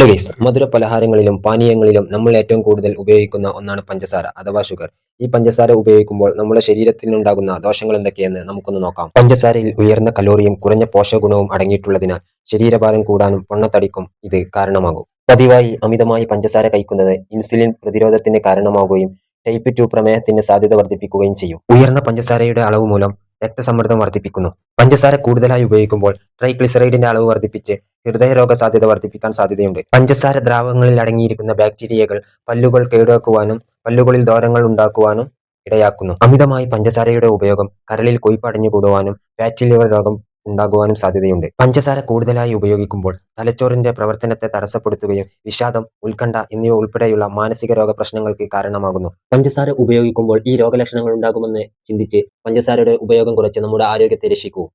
Hello guys, മധുര പലഹാരങ്ങളിലും പാനീയങ്ങളിലും നമ്മൾ ഏറ്റവും കൂടുതൽ ഉപയോഗിക്കുന്ന ഒന്നാണ് പഞ്ചസാര അഥവാ ഷുഗർ. ഈ പഞ്ചസാര ഉപയോഗിക്കുമ്പോൾ നമ്മുടെ ശരീരത്തിനുണ്ടാകുന്ന ദോഷങ്ങൾ എന്തൊക്കെയെന്ന് നമുക്കൊന്ന് നോക്കാം. പഞ്ചസാരയിൽ ഉയർന്ന കലോറിയും കുറഞ്ഞ പോഷകഗുണവും അടങ്ങിയിട്ടുള്ളതിനാൽ ശരീരഭാരം കൂടാനും പൊണ്ണത്തടിക്കും ഇത് കാരണമാകും. പതിവായി അമിതമായി പഞ്ചസാര കഴിക്കുന്നത് ഇൻസുലിൻ പ്രതിരോധത്തിന് കാരണമാവുകയും ടൈപ്പ് 2 പ്രമേഹത്തിന് സാധ്യത വർദ്ധിപ്പിക്കുകയും ചെയ്യും. ഉയർന്ന പഞ്ചസാരയുടെ അളവ് മൂലം രക്തസമ്മർദ്ദം വർദ്ധിപ്പിക്കുന്നു. പഞ്ചസാര കൂടുതലായി ഉപയോഗിക്കുമ്പോൾ ട്രൈഗ്ലിസറൈഡിന്റെ അളവ് വർദ്ധിപ്പിച്ച് ഹൃദയരോഗ സാധ്യത വർദ്ധിപ്പിക്കാൻ സാധ്യതയുണ്ട്. പഞ്ചസാര ദ്രാവകങ്ങളിൽ അടങ്ങിയിരിക്കുന്ന ബാക്ടീരിയകൾ പല്ലുകൾ കേടുവെക്കുവാനും പല്ലുകളിൽ ദ്വാരങ്ങൾ ഉണ്ടാക്കുവാനും ഇടയാക്കുന്നു. അമിതമായി പഞ്ചസാരയുടെ ഉപയോഗം കരളിൽ കൊഴുപ്പ് അടിഞ്ഞുകൂടുവാനും ഫാറ്റി ലിവർ രോഗം ഉണ്ടാകുവാനും സാധ്യതയുണ്ട്. പഞ്ചസാര കൂടുതലായി ഉപയോഗിക്കുമ്പോൾ തലച്ചോറിന്റെ പ്രവർത്തനത്തെ തടസ്സപ്പെടുത്തുകയും വിഷാദം, ഉത്കണ്ഠ എന്നിവ ഉൾപ്പെടെയുള്ള മാനസിക രോഗ പ്രശ്നങ്ങൾക്ക് കാരണമാകുന്നു. പഞ്ചസാര ഉപയോഗിക്കുമ്പോൾ ഈ രോഗലക്ഷണങ്ങൾ ഉണ്ടാകുമെന്ന് ചിന്തിച്ച് പഞ്ചസാരയുടെ ഉപയോഗം കുറച്ച് നമ്മുടെ ആരോഗ്യത്തെ രക്ഷിക്കൂ.